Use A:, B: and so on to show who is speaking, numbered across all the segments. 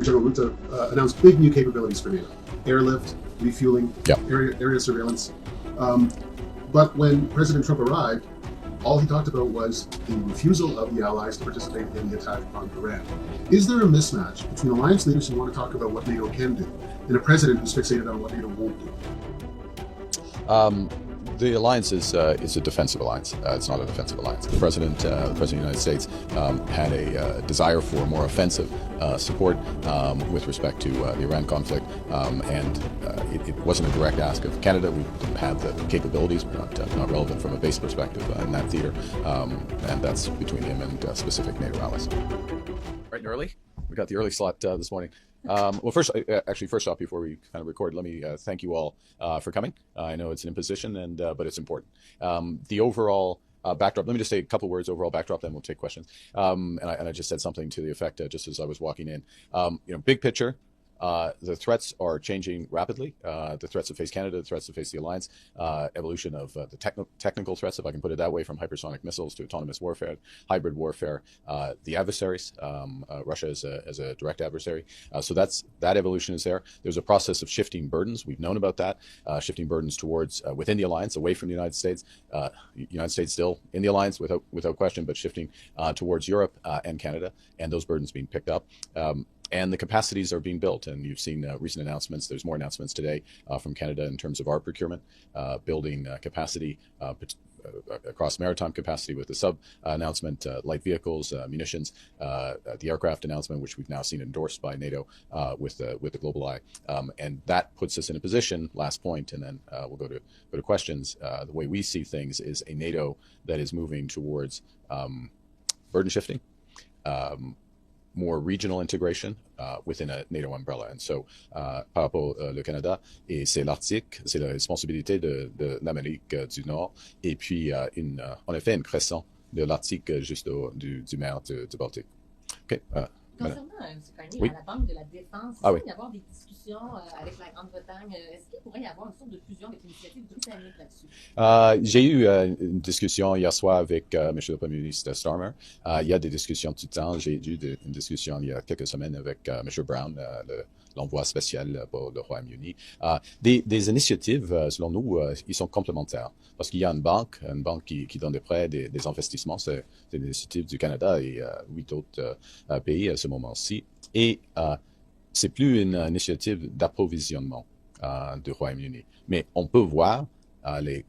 A: General Rutte announced big new capabilities for NATO: airlift, refueling,
B: Yep.
A: area surveillance. But when President Trump arrived, all he talked about was the refusal of the allies to participate in the attack on Iran. Is there a mismatch between alliance leaders who want to talk about what NATO can do and a president who's fixated on what NATO won't do?
B: The alliance is a defensive alliance. It's not an offensive alliance. The President of the United States had a desire for more offensive support with respect to the Iran conflict, and it wasn't a direct ask of Canada. We didn't have the capabilities. We're not relevant from a base perspective in that theater, and that's between him and specific NATO allies. Right and early. We got the early slot this morning. Well, first off, before we kind of record, let me thank you all for coming. I know it's an imposition, but it's important. The overall backdrop. Let me just say a couple words. Overall backdrop, then we'll take questions. And I just said something to the effect just as I was walking in. Big picture. The threats are changing rapidly. The threats that face Canada, the threats that face the alliance, evolution of the technical threats, if I can put it that way, from hypersonic missiles to autonomous warfare, hybrid warfare, the adversaries, Russia as a direct adversary. So that evolution is there. There's a process of shifting burdens. We've known about that, shifting burdens towards within the alliance, away from the United States. United States still in the alliance without question, but shifting towards Europe and Canada, and those burdens being picked up. And the capacities are being built, and you've seen recent announcements. There's more announcements today from Canada in terms of our procurement, building capacity across maritime capacity with the sub announcement, light vehicles, munitions, the aircraft announcement, which we've now seen endorsed by NATO with the Global Eye, and that puts us in a position. Last point, and then we'll go to questions. The way we see things is a NATO that is moving towards burden shifting. More regional integration within a NATO umbrella. And so, par rapport le Canada, et c'est l'Arctique, c'est la responsabilité de l'Amérique du Nord, et puis en effet une crescent de l'Arctique juste du mer du Baltique. OK.
C: Concernant, M. Carney,
B: Oui.
C: à la Banque de la Défense,
B: Ah
C: il
B: oui.
C: va y avoir des discussions avec la Grande-Bretagne. Est-ce qu'il pourrait y avoir une sorte de fusion avec l'initiative britannique là-dessus?
B: J'ai eu une discussion hier soir avec M. le Premier ministre Starmer. Il y a des discussions tout le temps. J'ai eu une discussion il y a quelques semaines avec M. Brown, l'envoi spécial pour le Royaume-Uni. Des initiatives, selon nous, ils sont complémentaires. Parce qu'il y a une banque qui donne des prêts, des investissements. C'est l'initiative du Canada et 8 autres pays à ce moment-ci. Et c'est plus une initiative d'approvisionnement du Royaume-Uni. Mais on peut voir les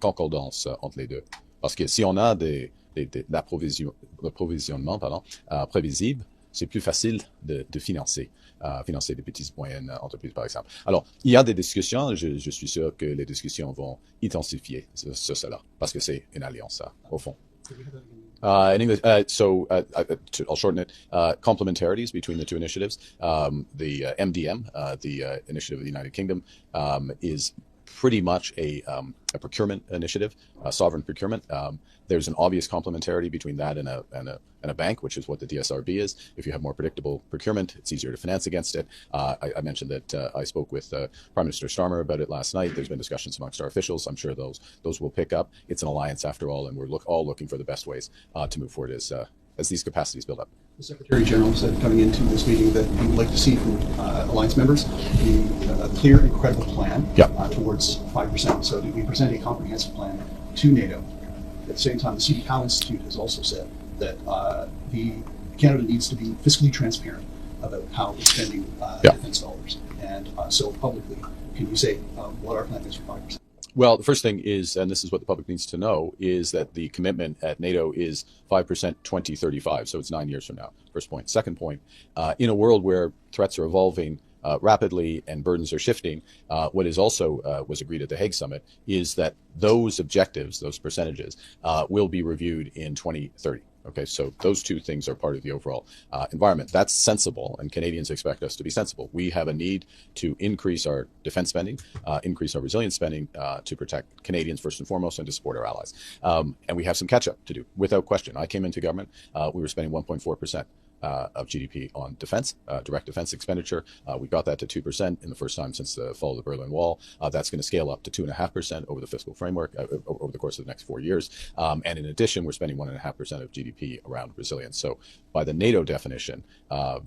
B: concordances entre les deux. Parce que si on a l'approvisionnement prévisible, c'est plus facile de financer des petites et moyennes entreprises, par exemple. Alors, il y a des discussions. Je suis sûr que les discussions vont intensifier sur cela, parce que c'est une alliance, au fond. In English, I'll shorten it. Complementarities between the two initiatives. The MDM, the initiative of the United Kingdom, is pretty much a procurement initiative, sovereign procurement. There's an obvious complementarity between that and a bank, which is what the DSRB is. If you have more predictable procurement, it's easier to finance against it. I mentioned that I spoke with Prime Minister Starmer about it last night. There's been discussions amongst our officials. I'm sure those will pick up. It's an alliance after all, and we're all looking for the best ways to move forward as these capacities build up.
A: The Secretary General said coming into this meeting that he would like to see from alliance members a clear and credible plan towards 5%. So we present a comprehensive plan to NATO. At the same time, the C.D. Howe Institute has also said that Canada needs to be fiscally transparent about how it's spending defense dollars. And so publicly, can you say what our plan is for 5%?
B: Well, the first thing is, and this is what the public needs to know, is that the commitment at NATO is 5% 2035. So it's 9 years from now. First point. Second point, in a world where threats are evolving rapidly and burdens are shifting, what is also was agreed at the Hague Summit is that those objectives, those percentages, will be reviewed in 2030. Okay, so those two things are part of the overall environment. That's sensible, and Canadians expect us to be sensible. We have a need to increase our defense spending, increase our resilience spending to protect Canadians first and foremost, and to support our allies. And we have some catch-up to do, without question. I came into government, we were spending 1.4% of GDP on defense, direct defense expenditure. We got that to 2% in the first time since the fall of the Berlin Wall. That's going to scale up to 2.5% over the fiscal framework over the course of the next 4 years. And in addition, we're spending 1.5% of GDP around resilience. So by the NATO definition,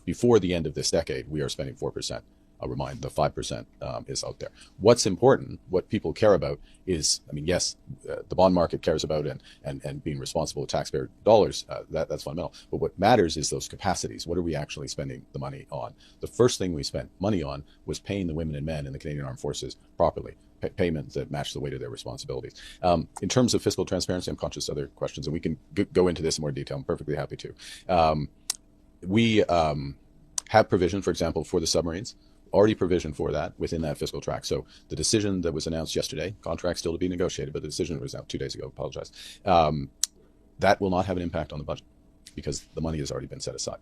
B: before the end of this decade, we are spending 4%. I'll remind the 5% is out there. What's important, what people care about is, I mean, yes, the bond market cares about and being responsible with taxpayer dollars, that's fundamental. But what matters is those capacities. What are we actually spending the money on? The first thing we spent money on was paying the women and men in the Canadian Armed Forces properly, payments that match the weight of their responsibilities. In terms of fiscal transparency, I'm conscious of other questions, and we can go into this in more detail. I'm perfectly happy to. We have provision, for example, for the submarines. Already provisioned for that within that fiscal track. So the decision that was announced yesterday, contract still to be negotiated, but the decision was out 2 days ago, apologize. That will not have an impact on the budget because the money has already been set aside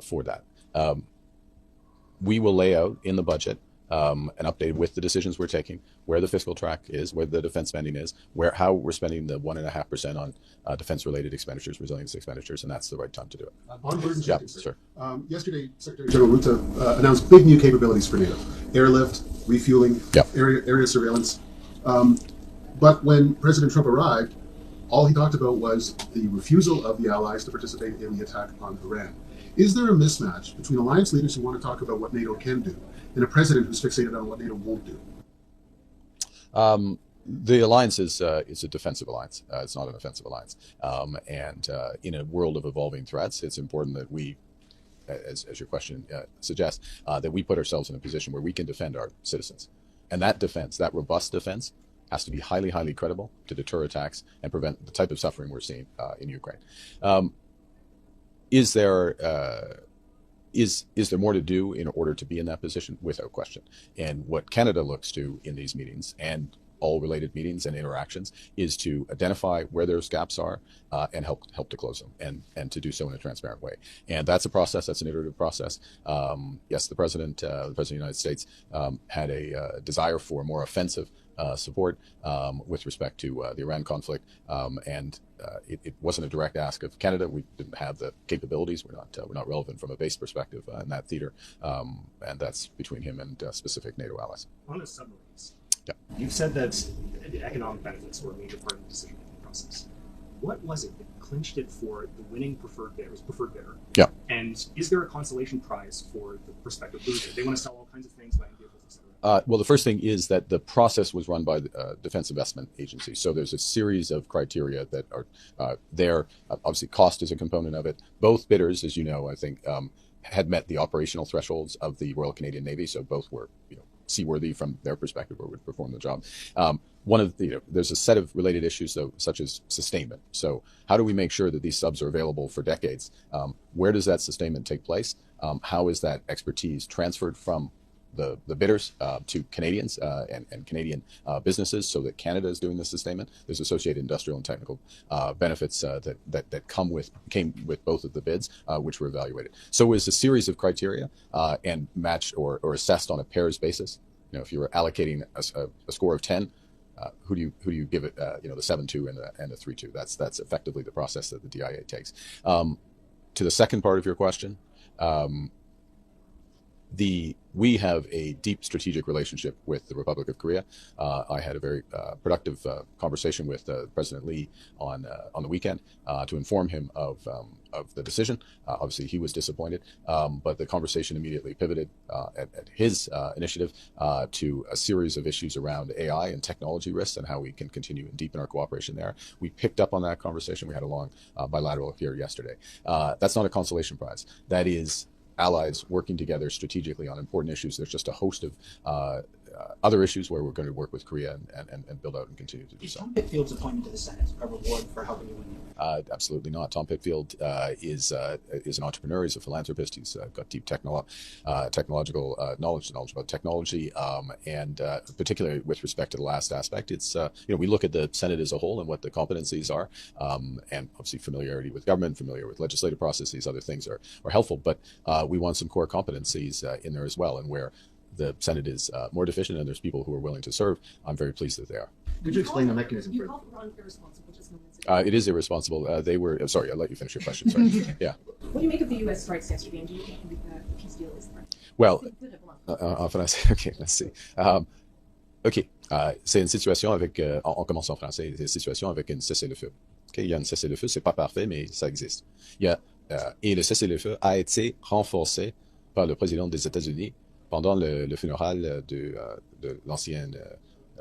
B: for that. We will lay out in the budget an update with the decisions we're taking, where the fiscal track is, where the defense spending is, how we're spending the 1.5% on defense-related expenditures, resilience expenditures, and that's the right time to do it.
D: On burden
B: Yeah,
D: shifting,
B: sure.
D: Yesterday, Secretary General Rutte announced big new capabilities for NATO: airlift, refueling,
B: Yeah.
D: area surveillance. But when President Trump arrived, all he talked about was the refusal of the allies to participate in the attack on Iran. Is there a mismatch between alliance leaders who want to talk about what NATO can do and a president who's fixated on what NATO won't do?
B: The alliance is a defensive alliance. It's not an offensive alliance. And in a world of evolving threats, it's important that we, as your question suggests, that we put ourselves in a position where we can defend our citizens. And that defense, that robust defense, has to be highly, highly credible to deter attacks and prevent the type of suffering we're seeing in Ukraine. Is there more to do in order to be in that position? Without question. And what Canada looks to in these meetings and all related meetings and interactions is to identify where those gaps are and help to close them and to do so in a transparent way. And that's a process. That's an iterative process. Yes, the President of the United States had a desire for more offensive support with respect to the Iran conflict, and it wasn't a direct ask of Canada. We didn't have the capabilities. We're not relevant from a base perspective in that theater, and that's between him and specific NATO allies.
E: On the submarines,
B: yeah.
E: You've said that the economic benefits were a major part of the decision-making process. What was it that clinched it for the winning preferred bidder?
B: Yeah.
E: And is there a consolation prize for the prospective loser? They want to sell all kinds of things, land vehicles, etc.
B: Well, the first thing is that the process was run by the Defense Investment Agency. So there's a series of criteria that are there. Obviously, cost is a component of it. Both bidders, as you know, I think, had met the operational thresholds of the Royal Canadian Navy. So both were, seaworthy from their perspective or would perform the job. There's a set of related issues, though, such as sustainment. So how do we make sure that these subs are available for decades? Where does that sustainment take place? How is that expertise transferred from the bidders to Canadians and Canadian businesses so that Canada is doing the sustainment? There's associated industrial and technical benefits that came with both of the bids, which were evaluated. So it was a series of criteria and matched or assessed on a pairs basis. If you were allocating a score of 10, who do you give it? The 7-2 and the 3-2. That's effectively the process that the DIA takes. To the second part of your question. We have a deep strategic relationship with the Republic of Korea. I had a very productive conversation with President Lee on the weekend to inform him of the decision. Obviously, he was disappointed, but the conversation immediately pivoted at his initiative to a series of issues around AI and technology risks and how we can continue and deepen our cooperation there. We picked up on that conversation. We had a long bilateral here yesterday. That's not a consolation prize. That is allies working together strategically on important issues. There's just a host of other issues where we're going to work with Korea and build out and continue to do so.
F: Is Tom Pitfield's appointment to the Senate a reward for helping you win?
B: Absolutely not. Tom Pitfield is an entrepreneur. He's a philanthropist. He's got deep technological knowledge about technology, and particularly with respect to the last aspect, it's we look at the Senate as a whole and what the competencies are, and obviously familiarity with government, familiar with legislative processes, other things are helpful, but we want some core competencies in there as well, and where the Senate is more deficient and there's people who are willing to serve, I'm very pleased that they are.
D: Could you explain the mechanism
C: You
D: for
C: called Ron irresponsible just moments ago.
B: It is irresponsible. They were. Sorry, I'll let you finish your question. Sorry. Yeah.
G: What do you make of the U.S. strikes yesterday, and do you think the peace deal is threatened?
B: Well, en français. Ok, merci. Ok, c'est une situation avec. On commence en français. C'est une situation avec une cessez-le-feu. Okay, il y a une cessez-le-feu. C'est pas parfait, mais ça existe. Et le cessez-le-feu a été renforcé par le président des États-Unis pendant le funéral de l'ancien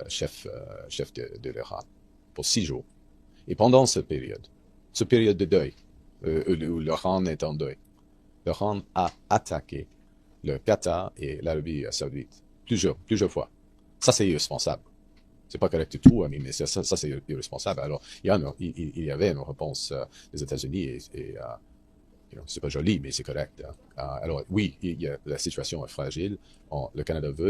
B: chef de l'Iran pour 6 jours. Et pendant cette période de deuil, où l'Iran est en deuil, l'Iran a attaqué le Qatar et l'Arabie saoudite plusieurs fois. Ça, c'est irresponsable. C'est pas correct du tout, mais ça c'est irresponsable. Alors, il y avait une réponse des États-Unis et c'est pas joli, mais c'est correct. Hein. Alors, oui, la situation est fragile. Le Canada veut